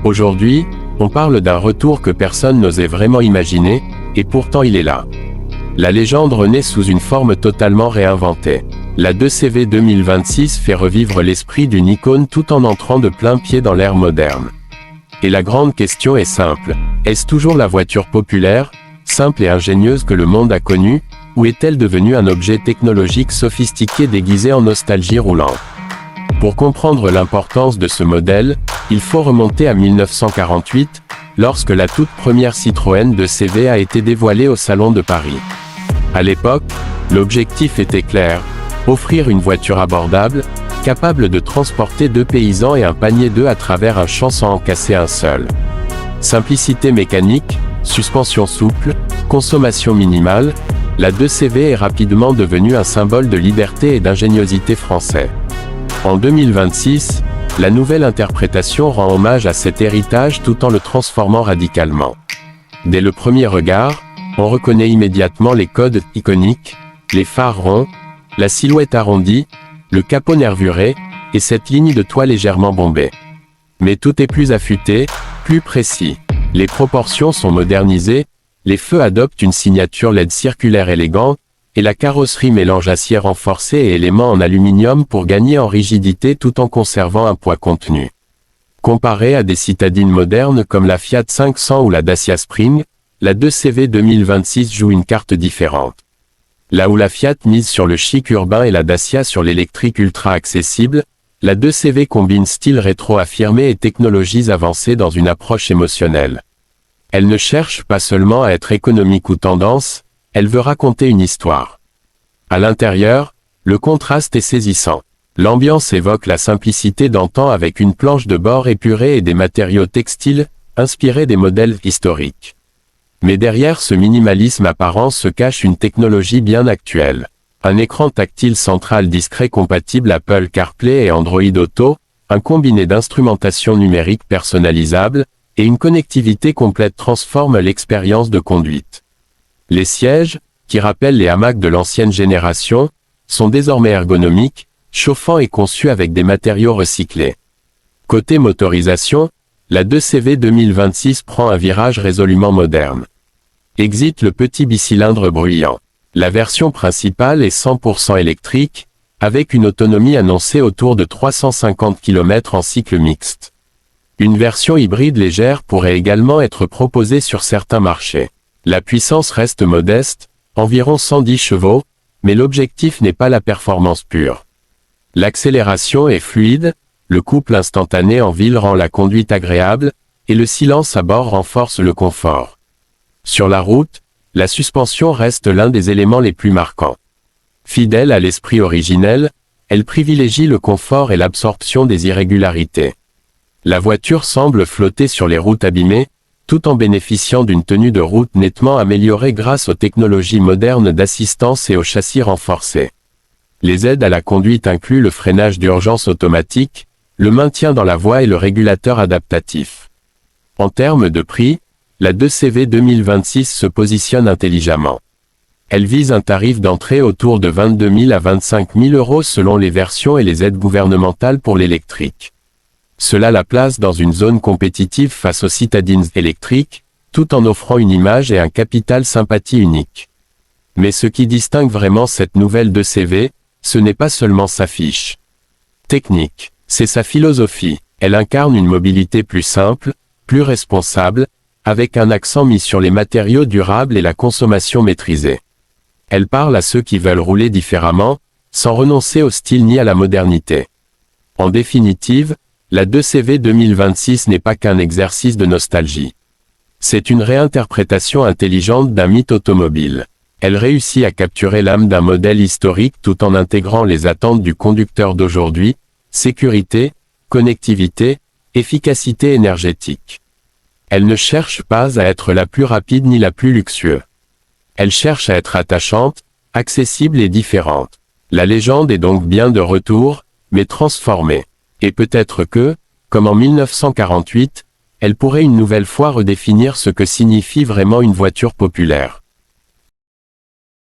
Aujourd'hui, on parle d'un retour que personne n'osait vraiment imaginer, et pourtant il est là. La légende renaît sous une forme totalement réinventée. La 2CV 2026 fait revivre l'esprit d'une icône tout en entrant de plein pied dans l'ère moderne. Et la grande question est simple. Est-ce toujours la voiture populaire, simple et ingénieuse que le monde a connue, ou est-elle devenue un objet technologique sophistiqué déguisé en nostalgie roulante? Pour comprendre l'importance de ce modèle, il faut remonter à 1948, lorsque la toute première Citroën 2CV a été dévoilée au Salon de Paris. À l'époque, l'objectif était clair, offrir une voiture abordable, capable de transporter 2 paysans et un panier d'œufs à travers un champ sans en casser un seul. Simplicité mécanique, suspension souple, consommation minimale, la 2CV est rapidement devenue un symbole de liberté et d'ingéniosité français. En 2026, la nouvelle interprétation rend hommage à cet héritage tout en le transformant radicalement. Dès le premier regard, on reconnaît immédiatement les codes iconiques, les phares ronds, la silhouette arrondie, le capot nervuré, et cette ligne de toit légèrement bombée. Mais tout est plus affûté, plus précis. Les proportions sont modernisées, les feux adoptent une signature LED circulaire élégante, et la carrosserie mélange acier renforcé et éléments en aluminium pour gagner en rigidité tout en conservant un poids contenu. Comparée à des citadines modernes comme la Fiat 500 ou la Dacia Spring, la 2CV 2026 joue une carte différente. Là où la Fiat mise sur le chic urbain et la Dacia sur l'électrique ultra accessible, la 2CV combine style rétro affirmé et technologies avancées dans une approche émotionnelle. Elle ne cherche pas seulement à être économique ou tendance, elle veut raconter une histoire. À l'intérieur, le contraste est saisissant. L'ambiance évoque la simplicité d'antan avec une planche de bord épurée et des matériaux textiles, inspirés des modèles historiques. Mais derrière ce minimalisme apparent se cache une technologie bien actuelle. Un écran tactile central discret compatible Apple CarPlay et Android Auto, un combiné d'instrumentation numérique personnalisable, et une connectivité complète transforment l'expérience de conduite. Les sièges, qui rappellent les hamacs de l'ancienne génération, sont désormais ergonomiques, chauffants et conçus avec des matériaux recyclés. Côté motorisation, la 2CV 2026 prend un virage résolument moderne. Exit le petit bicylindre bruyant. La version principale est 100% électrique, avec une autonomie annoncée autour de 350 km en cycle mixte. Une version hybride légère pourrait également être proposée sur certains marchés. La puissance reste modeste, environ 110 chevaux, mais l'objectif n'est pas la performance pure. L'accélération est fluide, le couple instantané en ville rend la conduite agréable, et le silence à bord renforce le confort. Sur la route, la suspension reste l'un des éléments les plus marquants. Fidèle à l'esprit originel, elle privilégie le confort et l'absorption des irrégularités. La voiture semble flotter sur les routes abîmées, tout en bénéficiant d'une tenue de route nettement améliorée grâce aux technologies modernes d'assistance et au châssis renforcé. Les aides à la conduite incluent le freinage d'urgence automatique, le maintien dans la voie et le régulateur adaptatif. En termes de prix, la 2CV 2026 se positionne intelligemment. Elle vise un tarif d'entrée autour de 22 000 à 25 000 euros selon les versions et les aides gouvernementales pour l'électrique. Cela la place dans une zone compétitive face aux citadines électriques, tout en offrant une image et un capital sympathie unique. Mais ce qui distingue vraiment cette nouvelle 2CV, ce n'est pas seulement sa fiche technique, c'est sa philosophie. Elle incarne une mobilité plus simple, plus responsable, avec un accent mis sur les matériaux durables et la consommation maîtrisée. Elle parle à ceux qui veulent rouler différemment, sans renoncer au style ni à la modernité. En définitive, la 2CV 2026 n'est pas qu'un exercice de nostalgie. C'est une réinterprétation intelligente d'un mythe automobile. Elle réussit à capturer l'âme d'un modèle historique tout en intégrant les attentes du conducteur d'aujourd'hui, sécurité, connectivité, efficacité énergétique. Elle ne cherche pas à être la plus rapide ni la plus luxueuse. Elle cherche à être attachante, accessible et différente. La légende est donc bien de retour, mais transformée. Et peut-être que, comme en 1948, elle pourrait une nouvelle fois redéfinir ce que signifie vraiment une voiture populaire.